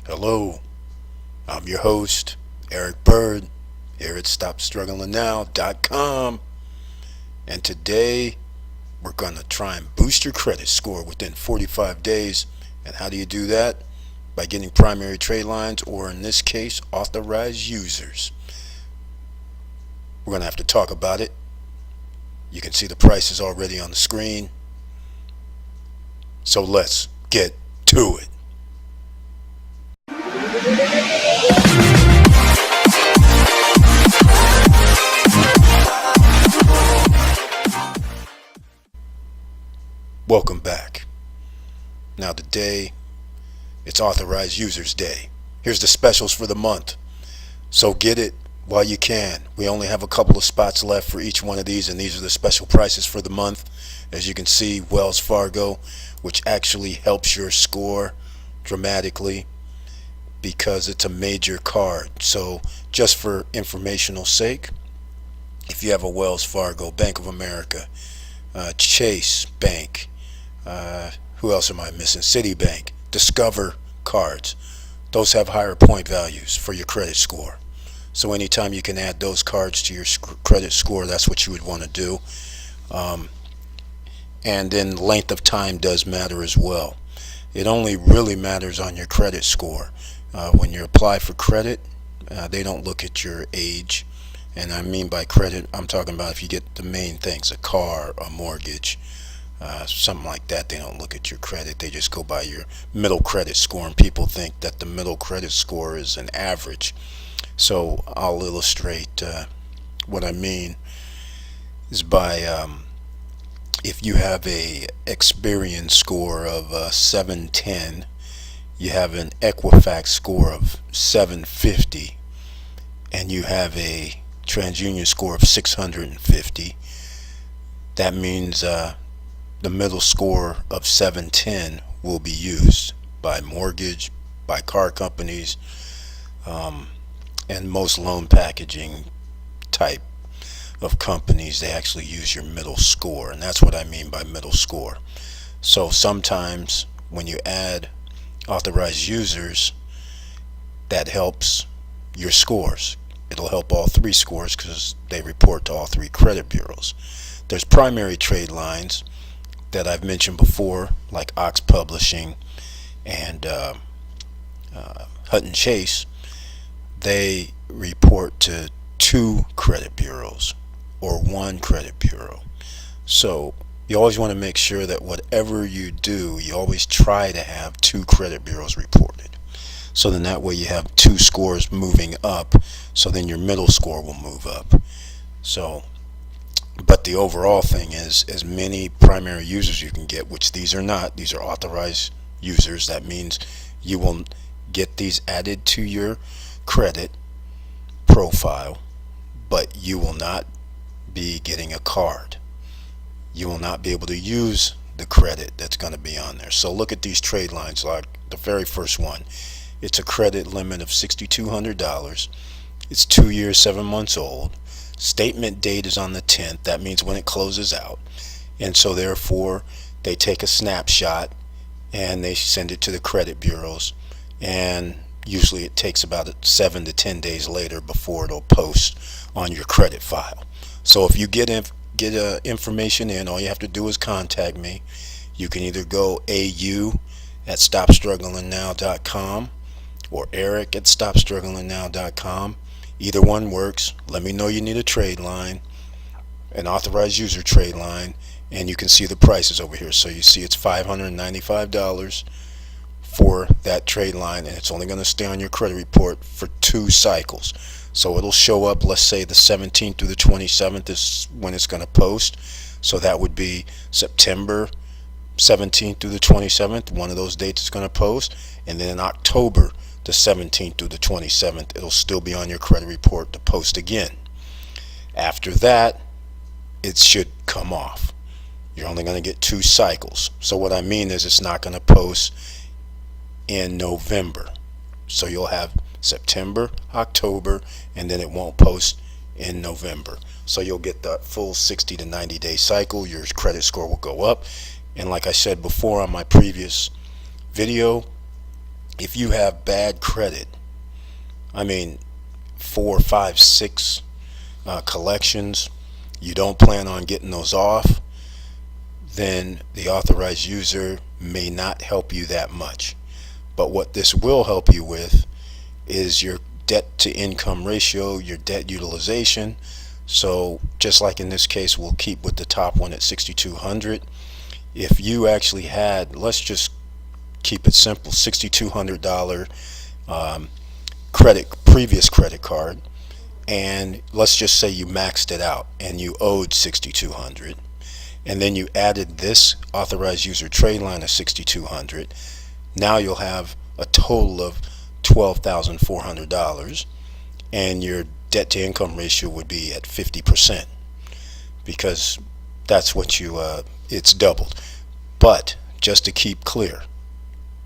Hello, I'm your host, Eric Bird, here at StopStrugglingNow.com, and today we're going to try and boost your credit score within 45 days. And how do you do that? By getting primary trade lines, or in this case, authorized users. We're going to have to talk about it. You can see the prices already on the screen. So let's get to it. Welcome back. Now today, it's Authorized Users Day. Here's the specials for the month. So get it while you can. We only have a couple of spots left for each one of these, and these are the special prices for the month. As you can see, Wells Fargo, which actually helps your score dramatically because it's a major card. So just for informational sake, if you have a Wells Fargo, Bank of America, Chase Bank, who else am I missing? Citibank, Discover cards. Those have higher point values for your credit score. So anytime you can add those cards to your credit score, that's what you would want to do. And then length of time does matter as well. It only really matters on your credit score. When you apply for credit, they don't look at your age. And I mean by credit, I'm talking about if you get the main things, a car, a mortgage, something like that. They don't look at your credit. They just go by your middle credit score. And people think that the middle credit score is an average. So I'll illustrate what I mean is by if you have a Experian score of 710, you have an Equifax score of 750, and you have a TransUnion score of 650. That means the middle score of 710 will be used by mortgage, by car companies, and most loan packaging type of companies. They actually use your middle score, and that's what I mean by middle score. So sometimes when you add authorized users, that helps your scores. It'll help all three scores because they report to all three credit bureaus. There's primary trade lines that I've mentioned before, like Ox Publishing and Hutton Chase. They report to two credit bureaus or one credit bureau. So you always want to make sure that whatever you do, you always try to have two credit bureaus reported. So then that way you have two scores moving up, so then your middle score will move up. So, but the overall thing is as many primary users you can get, which these are not. These are authorized users. That means you will get these added to your credit profile, but you will not be getting a card. You will not be able to use the credit that's going to be on there. So look at these trade lines, like the very first one. It's a credit limit of $6,200. It's 2 years, 7 months old. Statement date is on the 10th. That means when it closes out. And so therefore, they take a snapshot and they send it to the credit bureaus. And usually it takes about 7 to 10 days later before it'll post on your credit file. So if you get information in, all you have to do is contact me. You can either go au@stopstrugglingnow.com or eric@stopstrugglingnow.com. Either one works. Let me know you need a trade line, an authorized user trade line, and you can see the prices over here. So you see it's $595 for that trade line, and it's only going to stay on your credit report for 2 cycles. So it'll show up, let's say the 17th through the 27th is when it's going to post. So that would be September 17th through the 27th, one of those dates is going to post. And then in October the 17th through the 27th, it'll still be on your credit report to post again. After that, it should come off. You're only going to get 2 cycles. So what I mean is it's not going to post in November. So you'll have September, October, and then it won't post in November. So you'll get the full 60 to 90 day cycle. Your credit score will go up. And like I said before on my previous video, If you have bad credit, I mean, 4, 5, 6 collections, you don't plan on getting those off, then the authorized user may not help you that much. But what this will help you with is your debt to income ratio, your debt utilization. So just like in this case, we'll keep with the top one at 6,200. If you actually had, let's just keep it simple, $6,200 previous credit card, and let's just say you maxed it out and you owed 6,200, and then you added this authorized user trade line of 6,200. Now you'll have a total of $12,400, and your debt to income ratio would be at 50%, because that's what it's doubled. But just to keep clear,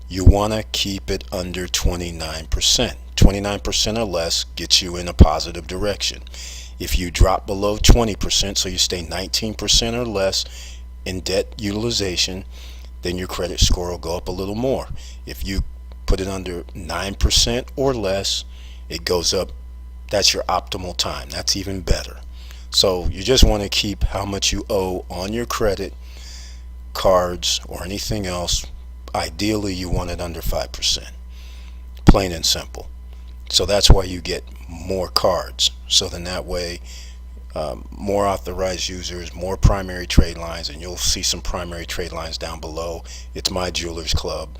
you want to keep it under 29%. 29% or less gets you in a positive direction. If you drop below 20%, so you stay 19% or less in debt utilization, then your credit score will go up a little more. If you put it under 9% or less, it goes up. That's your optimal time. That's even better. So you just want to keep how much you owe on your credit cards or anything else. Ideally, you want it under 5%. Plain and simple. So that's why you get more cards. So then that way, more authorized users, more primary trade lines, and you'll see some primary trade lines down below. It's My Jewelers Club,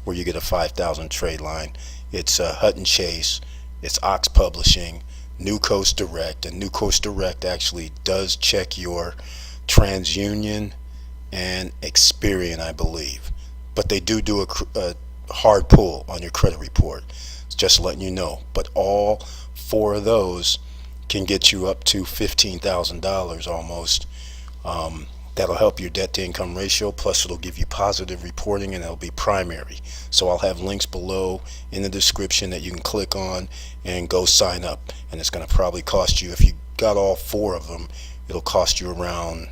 where you get a 5,000 trade line. It's Hutton Chase, it's Ox Publishing, New Coast Direct, and New Coast Direct actually does check your TransUnion and Experian, I believe. But they do a hard pull on your credit report. It's just letting you know. But all four of those can get you up to $15,000 almost. That'll help your debt to income ratio, plus it'll give you positive reporting, and it'll be primary. So I'll have links below in the description that you can click on and go sign up. And it's going to probably cost you, if you got all four of them, it'll cost you around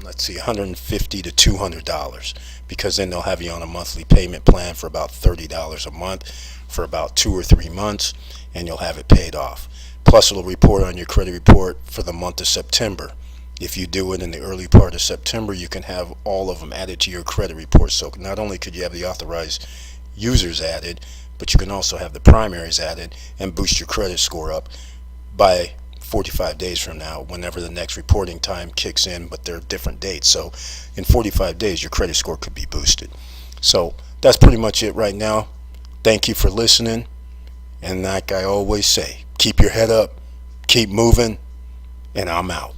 let's see, $150 to $200, because then they'll have you on a monthly payment plan for about $30 a month for about 2 or 3 months, and you'll have it paid off. Plus it'll report on your credit report for the month of September. If you do it in the early part of September, you can have all of them added to your credit report. So not only could you have the authorized users added, but you can also have the primaries added and boost your credit score up by 45 days from now, whenever the next reporting time kicks in, but they're different dates. So in 45 days, your credit score could be boosted. So that's pretty much it right now. Thank you for listening. And like I always say, keep your head up, keep moving, and I'm out.